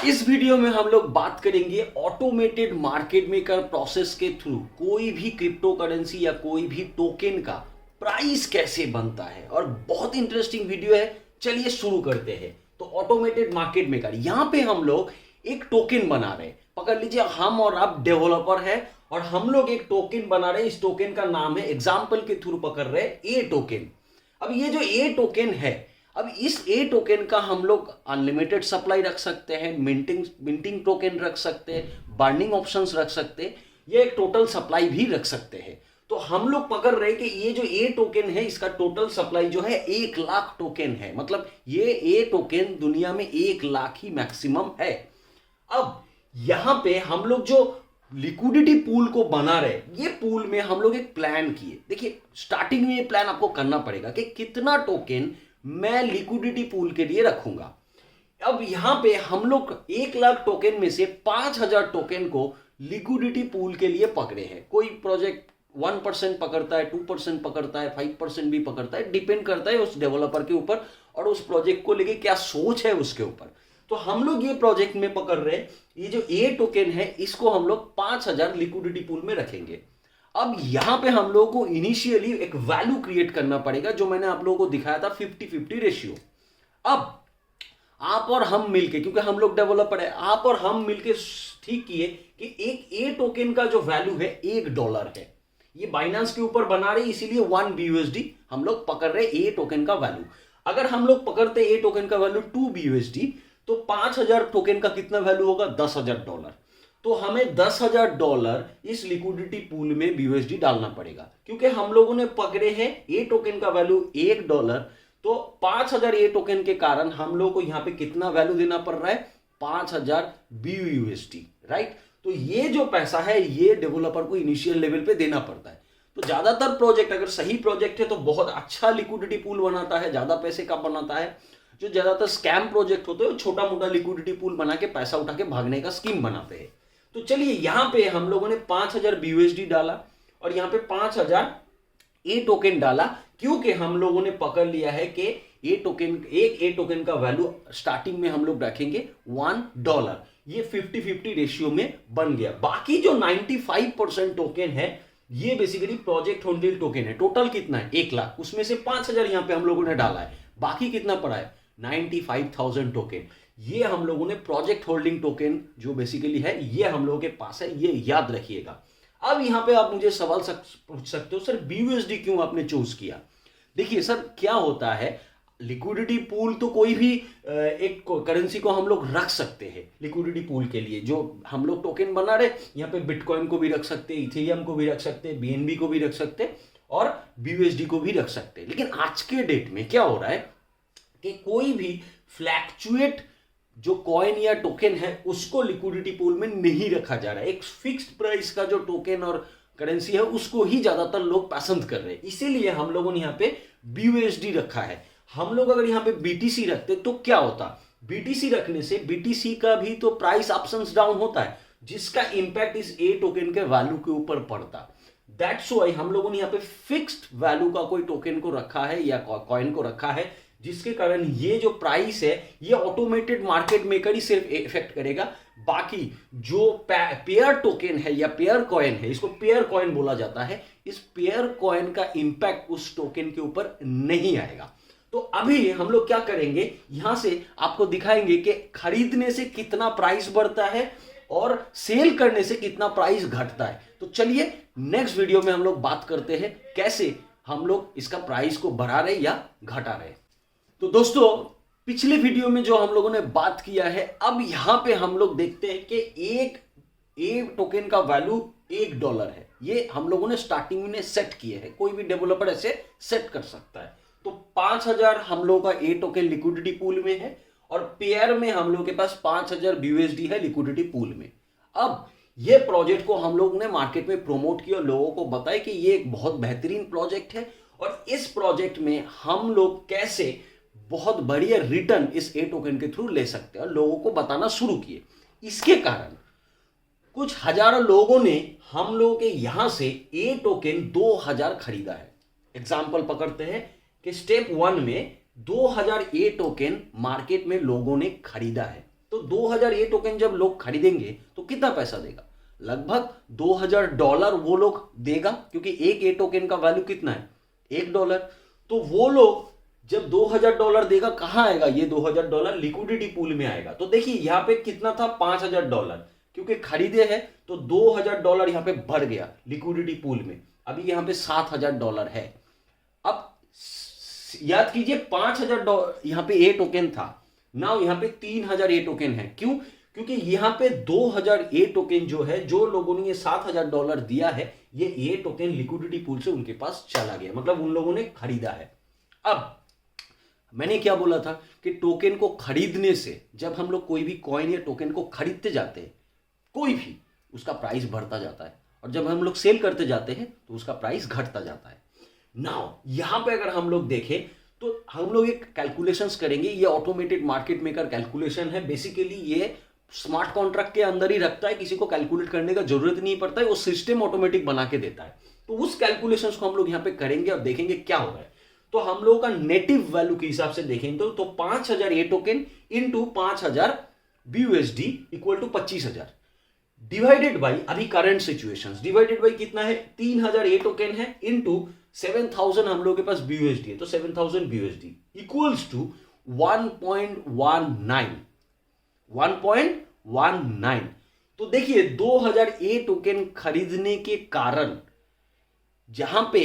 इस वीडियो में हम लोग बात करेंगे ऑटोमेटेड मार्केट मेकर प्रोसेस के थ्रू कोई भी क्रिप्टो करेंसी या कोई भी टोकन का प्राइस कैसे बनता है। और बहुत इंटरेस्टिंग वीडियो है, चलिए शुरू करते हैं। तो ऑटोमेटेड मार्केट मेकर, यहां पे हम लोग एक टोकन बना रहे हैं। पकड़ लीजिए, हम और आप डेवलपर है और हम लोग एक टोकन बना रहे हैं। इस टोकन का नाम है, एग्जाम्पल के थ्रू पकड़ रहे हैं, ए टोकन। अब ये जो ए टोकन है, अब इस ए टोकन का हम लोग अनलिमिटेड सप्लाई रख सकते हैं, मिंटिंग टोकन रख सकते हैं, बर्निंग ऑप्शंस रख सकते हैं, ये एक टोटल सप्लाई भी रख सकते हैं। तो हम लोग पकड़ रहे हैं कि ये जो ए टोकन है, इसका टोटल सप्लाई जो है 1 लाख टोकन है। मतलब ये ए टोकन दुनिया में 1 लाख ही मैक्सिमम है। अब यहां पे हम लोग जो लिक्विडिटी पूल को बना रहे, ये पूल में हम लोग एक प्लान किए। देखिए, स्टार्टिंग में ये प्लान आपको करना पड़ेगा कि कितना टोकन मैं लिक्विडिटी पूल के लिए रखूंगा। अब यहां पे हम लोग 1 लाख टोकन में से 5,000 टोकन को लिक्विडिटी पूल के लिए पकड़े हैं। कोई प्रोजेक्ट 1% पकड़ता है, 2% पकड़ता है, 5% भी पकड़ता है, डिपेंड करता है उस डेवलपर के ऊपर और उस प्रोजेक्ट को लेके क्या सोच है उसके ऊपर। तो हम लोग ये प्रोजेक्ट में पकड़ रहे हैं, ये जो ए टोकन है इसको हम लोग 5,000 लिक्विडिटी पूल में रखेंगे। अब यहां पे हम लोगों को इनिशियली एक वैल्यू क्रिएट करना पड़ेगा, जो मैंने आप लोगों को दिखाया था 50-50 रेशियो। अब आप और हम मिलके, क्योंकि हम लोग डेवलपर है, आप और हम मिलके ठीक किए कि एक ए टोकन का जो वैल्यू है $1 है। ये बाइनेंस के ऊपर बना रहे, इसीलिए 1 BUSD हम लोग पकड़ रहे ए टोकन का वैल्यू। अगर हम लोग पकड़ते ए टोकन का वैल्यू 2 BUSD, तो 5,000 टोकन का कितना वैल्यू होगा? $10,000। तो हमें $10,000 इस लिक्विडिटी पूल में BUSD डालना पड़ेगा, क्योंकि हम लोगों ने पकड़े हैं ए टोकन का वैल्यू $1। तो 5,000 ए टोकन के कारण हम लोग को यहां पे कितना वैल्यू देना पड़ रहा है? 5,000 BUSD, राइट। तो ये जो पैसा है, ये डेवलपर को इनिशियल लेवल पे देना पड़ता है। तो ज्यादातर प्रोजेक्ट, अगर सही प्रोजेक्ट है तो बहुत अच्छा लिक्विडिटी पूल बनाता है, ज्यादा पैसे का बनाता है। जो ज्यादातर स्कैम प्रोजेक्ट होते हैं, छोटा मोटा लिक्विडिटी पूल बना के पैसा उठा के भागने का स्कीम बनाते हैं। तो चलिए, यहां पे हम लोगों ने 5,000 BUSD डाला और यहां पे 5,000 ए टोकन डाला, क्योंकि हम लोगों ने पकड़ लिया है कि एक ए टोकन का वैल्यू स्टार्टिंग में हम लोग रखेंगे $1। ये 50-50 रेशियो में बन गया। बाकी जो 95% टोकन है, ये बेसिकली प्रोजेक्ट होल्डिंग टोकन है। टोटल कितना है? 1 लाख। उसमें से 5,000 यहां पे हम लोगों ने डाला है। बाकी कितना पड़ा है? 95,000 टोकन। ये हम लोगों ने प्रोजेक्ट होल्डिंग टोकन जो बेसिकली है, ये हम लोगों के पास है, ये याद रखिएगा। अब यहां पे आप मुझे सवाल पूछ सकते हो, सर BUSD क्यों आपने चूज किया? देखिए सर, क्या होता है, लिक्विडिटी पूल तो कोई भी एक करेंसी को हम लोग रख सकते हैं लिक्विडिटी पूल के लिए। जो हम लोग टोकन बना रहे, यहाँ पे बिटकॉइन को भी रख सकते हैं, इथेरियम को भी रख सकते हैं, BNB को भी रख सकते हैं और BUSD को भी रख सकते हैं। लेकिन आज के डेट में क्या हो रहा है कि कोई भी फ्लैक्चुएट जो कॉइन या टोकन है, उसको लिक्विडिटी पूल में नहीं रखा जा रहा है। एक फिक्स्ड प्राइस का जो टोकन और करेंसी है, उसको ही ज्यादातर लोग पसंद कर रहे हैं। इसीलिए हम लोगों ने यहाँ पे BUSD रखा है। हम लोग अगर यहाँ पे BTC रखते तो क्या होता? BTC रखने से BTC का भी तो प्राइस अप्स एंड डाउन होता है, जिसका इंपैक्ट इस ए टोकन के वैल्यू के ऊपर पड़ता। दैट्स व्हाई हम लोगों ने यहाँ पे फिक्स्ड वैल्यू का कोई टोकन को रखा है या कॉइन को रखा है, जिसके कारण ये जो प्राइस है, ये ऑटोमेटेड मार्केट मेकर ही सिर्फ इफेक्ट करेगा। बाकी जो पेयर टोकन है या पेयर कॉइन है, इसको पेयर कॉइन बोला जाता है, इस पेयर कॉइन का इंपैक्ट उस टोकन के ऊपर नहीं आएगा। तो अभी हम लोग क्या करेंगे, यहां से आपको दिखाएंगे कि खरीदने से कितना प्राइस बढ़ता है और सेल करने से कितना प्राइस घटता है। तो चलिए, नेक्स्ट वीडियो में हम लोग बात करते हैं कैसे हम लोग इसका प्राइस को बढ़ा रहे या घटा रहे। तो दोस्तों, पिछले वीडियो में जो हम लोगों ने बात किया है, अब यहां पे हम लोग देखते हैं कि एक ए टोकन का वैल्यू $1 है। ये हम लोगों ने स्टार्टिंग में सेट किए हैं, कोई भी डेवलपर ऐसे सेट कर सकता है। तो 5,000 हम लोगों का ए टोकन लिक्विडिटी पूल में है और पेयर में हम लोगों के पास 5,000 BUSD है लिक्विडिटी पूल में। अब ये प्रोजेक्ट को हम लोग ने मार्केट में प्रमोट किया, लोगों को बताया कि ये एक बहुत बेहतरीन प्रोजेक्ट है और इस प्रोजेक्ट में हम लोग कैसे बहुत बढ़िया रिटर्न इस ए टोकन के थ्रू ले सकते हैं, और लोगों को बताना शुरू किए। इसके कारण कुछ हजारों लोगों ने हम लोगों के यहां से ए टोकन 2,000 खरीदा है। एग्जाम्पल पकड़ते हैं कि स्टेप 1 में 2,000 ए टोकन मार्केट में लोगों ने खरीदा है। तो 2000 ये टोकन जब लोग खरीदेंगे तो कितना पैसा देगा? लगभग $2000 वो लोग देगा, क्योंकि एक ए टोकन का वैल्यू कितना है? $1। तो वो लोग जब $2000 देगा, कहां आएगा ये $2000? लिक्विडिटी पूल में आएगा। तो देखिए यहां पे कितना था? $5000, क्योंकि खरीदे हैं तो $2000 यहां पे बढ़ गया लिक्विडिटी पूल में। अभी यहां पे $7000 है। अब याद कीजिए $5000 यहां पे ए टोकन था, नाउ यहां पे 3000 ए टोकन है। क्यों? क्योंकि यहां पे 2000 ए टोकन जो है, जो लोगों ने ये $7000 दिया है, ये ए टोकन लिक्विडिटी पूल से उनके पास चला गया, मतलब उन लोगों ने खरीदा है। अब मैंने क्या बोला था कि टोकन को खरीदने से, जब हम लोग कोई भी कॉइन या टोकन को खरीदते जाते हैं, कोई भी, उसका प्राइस बढ़ता जाता है, और जब हम लोग सेल करते जाते हैं तो उसका प्राइस घटता जाता है। नाउ यहां पे अगर हम लोग देखें तो हम लोग एक कैलकुलेशंस करेंगे। ये ऑटोमेटेड मार्केट मेकर कैलकुलेशन है। बेसिकली ये स्मार्ट कॉन्ट्रैक्ट के अंदर ही रखता है, किसी को कैलकुलेट करने का जरूरत नहीं पड़ता है, वो सिस्टम ऑटोमेटिक बना के देता है। तो उस कैलकुलेशंस को हम लोग यहां पे करेंगे और देखेंगे क्या होगा। तो हम लोगों का नेटिव वैल्यू के हिसाब से देखेंगे तो 5000 A token into 5000 BUSD equal to 25000 divided by अभी करंट सिचुएशंस, डिवाइडेड बाई कितना है? 3000 ए टोकन है इंटू 7000 हम लोग के पास BUSD है, तो 7000 BUSD इक्वल्स टू 1.19। तो देखिए 2000 ए टोकन खरीदने के कारण जहां पे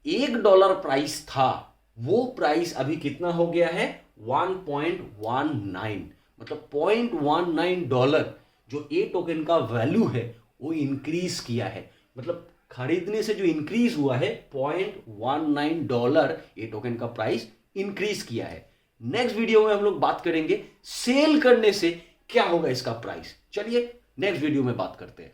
$1 प्राइस था, वो प्राइस अभी कितना हो गया है? 1.19, मतलब $0.19 जो ए टोकन का वैल्यू है वो इंक्रीज किया है। मतलब खरीदने से जो इंक्रीज हुआ है $0.19 ए टोकन का प्राइस इंक्रीज किया है। नेक्स्ट वीडियो में हम लोग बात करेंगे सेल करने से क्या होगा इसका प्राइस। चलिए नेक्स्ट वीडियो में बात करते हैं।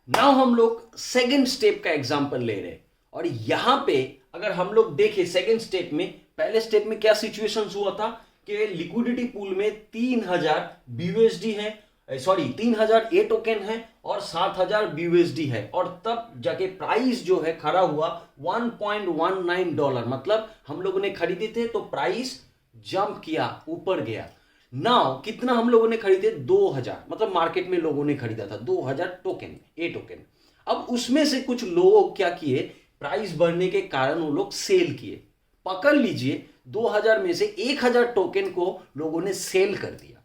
नाउ हम लोग सेकेंड स्टेप का एग्जांपल ले रहे हैं, और यहां पे अगर हम लोग देखें सेकेंड स्टेप में, पहले स्टेप में क्या सिचुएशंस हुआ था कि लिक्विडिटी पूल में 3000 BUSD है, 3000 ए टोकन है और 7000 BUSD है, और तब जाके प्राइस जो है खड़ा हुआ $1.19, मतलब हम लोगों ने खरीदे थे तो प्राइस जंप किया, ऊपर गया। नाउ कितना हम लोगों ने खरीदे? 2000, मतलब मार्केट में लोगों ने खरीदा था 2000 टोकन, ए टोकन। अब उसमें से कुछ लोग क्या किए, प्राइस बढ़ने के कारण वो लोग सेल किए। पकड़ लीजिए 2000 में से 1000 टोकन को लोगों ने सेल कर दिया।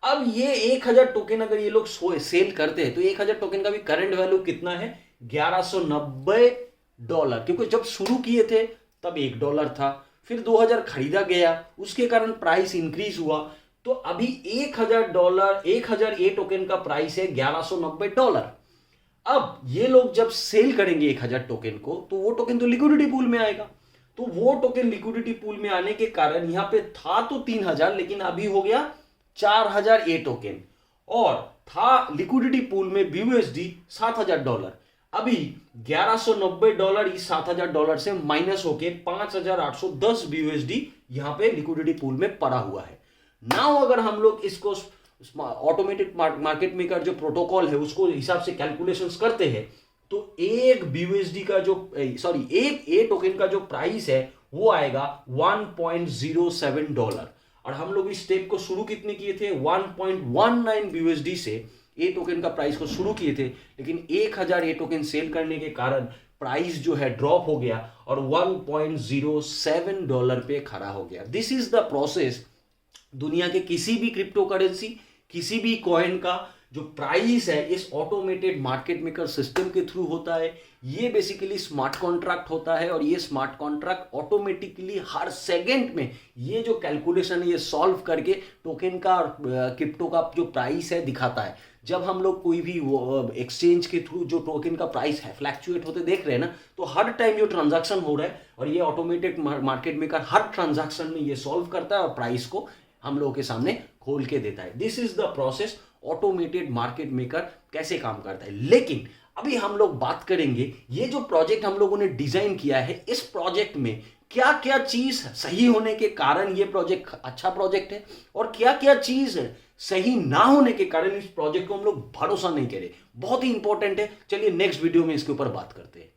अब ये 1000 टोकन अगर ये लोग सेल करते हैं तो 1000 टोकन का भी करंट वैल्यू कितना है? $1190, क्योंकि जब शुरू किए थे तब $1 था, फिर 2000 खरीदा गया, उसके कारण प्राइस इंक्रीज हुआ, तो अभी $1000 ए टोकन का प्राइस है $1190। अब ये लोग जब सेल करेंगे 1000 टोकन को, तो वो टोकन तो लिक्विडिटी पूल में आएगा। तो वो टोकन लिक्विडिटी पूल में आने के कारण यहां पे था तो 3000, लेकिन अभी हो गया 4000 ए टोकन, और था लिक्विडिटी पूल में BUSD $7000। अभी $1190 इस $7000 से माइनस होके 5810 BUSD यहां पे लिक्विडिटी पूल में पड़ा हुआ है। नाउ अगर हम लोग इसको ऑटोमेटेड मार्केट मेकर जो प्रोटोकॉल है उसको हिसाब से कैलकुलेशंस करते हैं, तो एक BUSD का जो एक ए टोकन का जो प्राइस है वो आएगा $1.07, और हम लोग इस स्टेप को शुरू कितने किए थे? 1.19 BUSD से ए टोकन का प्राइस को शुरू किए थे, लेकिन 1000 ए टोकन सेल करने के कारण प्राइस जो है ड्रॉप हो गया और $1.07 पे खड़ा हो गया। This is the process. दुनिया के किसी भी क्रिप्टो करेंसी, किसी भी कॉइन का जो प्राइस है इस ऑटोमेटेड मार्केट मेकर सिस्टम के थ्रू होता है। ये बेसिकली स्मार्ट कॉन्ट्रैक्ट होता है, और ये स्मार्ट कॉन्ट्रैक्ट ऑटोमेटिकली हर सेकंड में ये जो कैलकुलेशन है ये सॉल्व करके टोकन का और क्रिप्टो का जो प्राइस है दिखाता है। जब हम लोग कोई भी एक्सचेंज के थ्रू जो टोकन का प्राइस है फ्लैक्चुएट होते देख रहे हैं ना, तो हर टाइम जो ट्रांजैक्शन हो रहा है, और ये ऑटोमेटेड मार्केट मेकर हर ट्रांजैक्शन में ये सॉल्व करता है और प्राइस को हम लोगों के सामने खोल के देता है। This is the process automated market maker कैसे काम करता है। लेकिन अभी हम लोग बात करेंगे ये जो प्रोजेक्ट हम लोगों ने डिजाइन किया है, इस प्रोजेक्ट में क्या क्या चीज सही होने के कारण ये प्रोजेक्ट अच्छा प्रोजेक्ट है, और क्या क्या चीज सही ना होने के कारण इस प्रोजेक्ट को हम लोग भरोसा नहीं करें। बहुत ही इंपॉर्टेंट है। चलिए नेक्स्ट वीडियो में इसके ऊपर बात करते हैं।